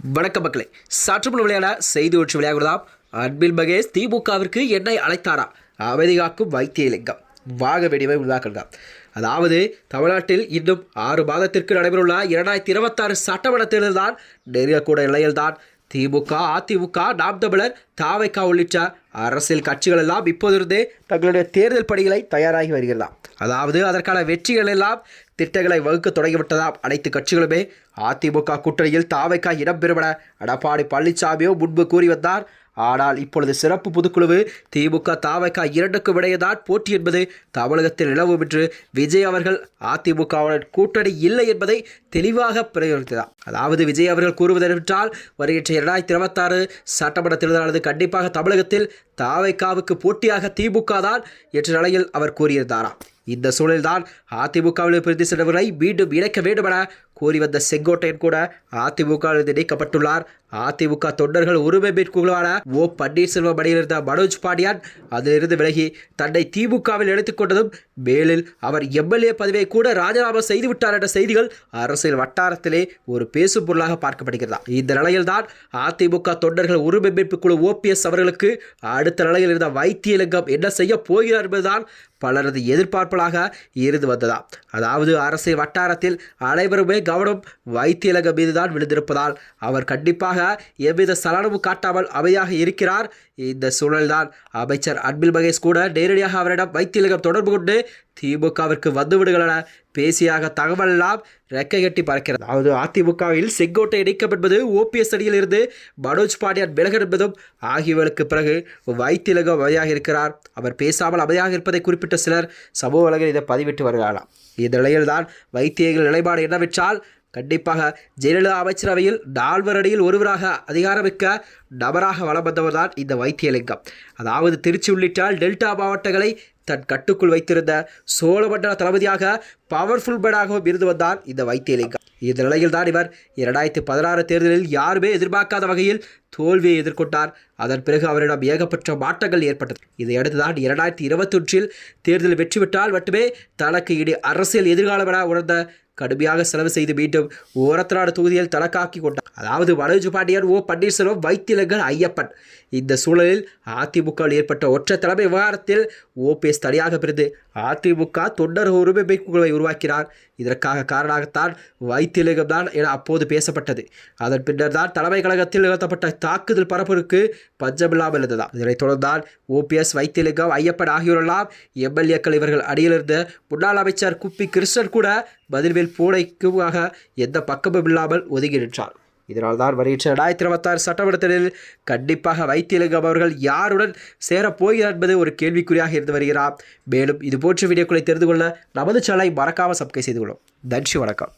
வணக்க மக்களே, சற்றுமுன் விளையாட செய்தி ஒன்று விளையாடுவதாம். அன்பில் மகேஷ் திமுகவிற்கு என்னை அழைத்தாரா? அமைதி காக்கும் வைத்தியலிங்கம் வாக வெடிவை உருவாக்குகிறார். அதாவது தமிழ்நாட்டில் இன்னும் 6 மாதத்திற்கு நடைபெறவுள்ள 2026 சட்டமன்ற தேர்தல் தான் நெருங்கக்கூட நிலையில்தான் திமுக, அதிமுக, நாம் தமிழர், தாவைக்கா உள்ளிட்ட அரசியல் கட்சிகள் எல்லாம் இப்போதிருந்தே தங்களுடைய தேர்தல் பணிகளை தயாராகி வருகிறதாம். அதாவது அதற்கான வெற்றிகள் எல்லாம் திட்டங்களை வகுக்க தொடங்கிவிட்டதாம் அனைத்து கட்சிகளுமே. அதிமுக கூட்டணியில் தாவைக்கா இடம்பெறுமென எடப்பாடி பழனிசாமியோ முன்பு கூறி வந்தார். ஆனால் இப்பொழுது சிறப்பு பொதுக்குழு திமுக தாவைக்கா இரண்டுக்கும் இடையேதான் போட்டி என்பது தமிழகத்தில் நிலவும் என்று விஜய் அவர்கள் அதிமுகவுடன் கூட்டணி இல்லை என்பதை தெளிவாக பிரயோகித்தார். அதாவது விஜய் அவர்கள் கூறுவதென்றால் வருகின்ற 2026 சட்டமன்ற தேர்தலானது கண்டிப்பாக தமிழகத்தில் தாவைக்காவுக்கு போட்டியாக திமுக தான் என்ற நிலையில் அவர் கூறியிருந்தாராம். இந்த சூழலில்தான் அதிமுகவில் பிரிந்து சென்றவர்களை மீண்டும் இணைக்க வேண்டும் என கூறி வந்த செங்கோட்டையன் கூட அதிமுகவிலிருந்து நீக்கப்பட்டுள்ளார். அதிமுக தொண்டர்கள் உரிமை மீட்குழுவான ஓ பன்னீர்செல்வம் அணியிலிருந்த மனோஜ் பாண்டியன் அதிலிருந்து விலகி தன்னை திமுகவில் எடுத்துக் கொண்டதும் மேலில் அவர் எம்எல்ஏ பதவியை கூட ராஜினாமா செய்துவிட்டார் என்ற செய்திகள் அரசியல் வட்டாரத்திலே ஒரு பேசும் பொருளாக பார்க்கப்படுகிறது. இந்த நிலையில்தான் அதிமுக தொண்டர்கள் உரிமை மீட்பு குழு OPS அவர்களுக்கு அடுத்த நிலையில் இருந்த வைத்தியலிங்கம் என்ன செய்ய போகிறார் என்பதுதான் பலரது எதிர்பார்ப்பலாக இருந்து வந்ததா. அதாவது அரசியல் வட்டாரத்தில் அனைவருமே கவனம் வைத்தியலிங்கம் மீதுதான் விழுந்திருப்பதால் அவர் கண்டிப்பாக எவ்வித சலனமும் காட்டாமல் அமைதியாக இருக்கிறார். இந்த சூழல்தான் அமைச்சர் அன்பில் மகேஷ் கூட நேரடியாக அவரிடம் வைத்தியலிங்கம் தொடர்பு கொண்டு திமுகவிற்கு வந்துவிடுகள் என பேசியாக தகவல் எல்லாம் ரெக்கை கட்டி பறக்கிறது. அதாவது அதிமுகவில் செங்கோட்டை இணைக்கம் என்பது OPS அணியில் இருந்து மனோஜ் பாண்டியன் விலகல் என்பதும் ஆகியவர்களுக்கு பிறகு வைத்தியலிங்கம் அமைதியாக இருக்கிறார். அவர் பேசாமல் அமைதியாக இருப்பதை குறிப்பிட்ட சிலர் சமூக வலைகளில் இதை பதிவிட்டு வருகிறாராம். இந்த நிலையில்தான் வைத்தியர்கள் நிலைப்பாடு என்னவென்றால் கண்டிப்பாக ஜெயலலிதா அமைச்சரவையில் 4 அடியில் ஒருவராக அதிகாரமிக்க நபராக வலம் வந்தவர் தான் இந்த வைத்தியலிங்கம். அதாவது திருச்சி உள்ளிட்ட டெல்டா மாவட்டங்களை தன் கட்டுக்குள் வைத்திருந்த சோழமண்டல தளபதியாக பவர்ஃபுல் மேனாகவும் இருந்து வந்தார் இந்த வைத்தியலிங்கம். இந்த நிலையில் தான் இவர் 2016 தேர்தலில் யாருமே எதிர்பார்க்காத வகையில் தோல்வியை எதிர்கொண்டார். அதன் பிறகு அவரிடம் ஏகப்பட்ட மாற்றங்கள் ஏற்பட்டது. இதையடுத்துதான் 2021 தேர்தலில் வெற்றி பெற்றால் மட்டுமே தனக்கு இனி அரசியல் எதிர்காலம் என உணர்ந்த கடுமையாக செலவு செய்து மீண்டும் ஓரத்தநாடு தொகுதியில் தனக்காக்கி கொண்டார். அதாவது மனோஜ் பாண்டியன், ஓ பன்னீர்செல்வம், வைத்தியலிங்கம், ஐயப்பன். இந்த சூழலில் அதிமுகவில் ஏற்பட்ட ஒற்றை தலைமை விவகாரத்தில் OPS தனியாக பிரிந்து அதிமுக தொண்டர் உரிமை மீட்புகளை உருவாக்கினார். இதற்காக காரணமாகத்தான் வைத்தியலிங்கம் தான் என அப்போது பேசப்பட்டது. அதன் பின்னர் தான் தலைமை கழகத்தில் நிகழ்த்தப்பட்ட தாக்குதல் பரப்புக்கு பஞ்சமில்லாமல் இருந்ததா. இதனைத் தொடர்ந்தான் OPS, வைத்தியலிங்கம், ஐயப்பன் ஆகியோரெல்லாம் MLAக்கள் இவர்கள் அணியிலிருந்து முன்னாள் அமைச்சர் குப்பி கிருஷ்ணன் கூட பதில்வேல் பூனைக்குமாக எந்த பக்கமும் இல்லாமல் ஒதுங்கி நின்றார். இதனால் தான் வருகின்ற 2026 சட்டமன்ற தேர்தலில் கண்டிப்பாக வைத்தியலிங்கம் அவர்கள் யாருடன் சேரப்போகிறார் என்பது ஒரு கேள்விக்குறியாக இருந்து வருகிறார். மேலும் இதுபோன்ற வீடியோக்களை தெரிந்து கொள்ள நமது சேனலை மறக்காமல் சப்ஸ்கிரைப் செய்து கொள்ளும். நன்றி, வணக்கம்.